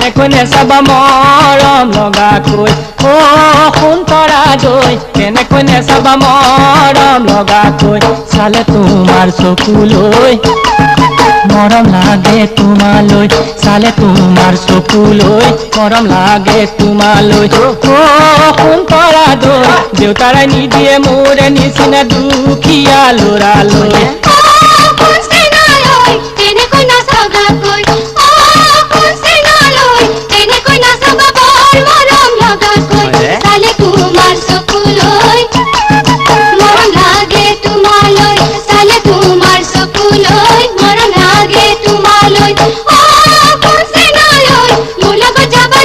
কেনেকৈ নেচাবা মৰম লগাকৈ অ সোণতৰা দৈ কেনেকৈ নেচাবা মৰম লগাকৈ চালে তোমাৰ চকুলৈ মৰম লাগে তোমালৈ চালে তোমাৰ চকুলৈ মৰম লাগে তোমালৈ অ সোণতৰা দৈ দেউতাৰাই নিদিয়ে মোৰে নিচিনা দুখীয়া ল'ৰালৈ খোজ কেনালৈ কেনেকৈ নাচাবাকৈ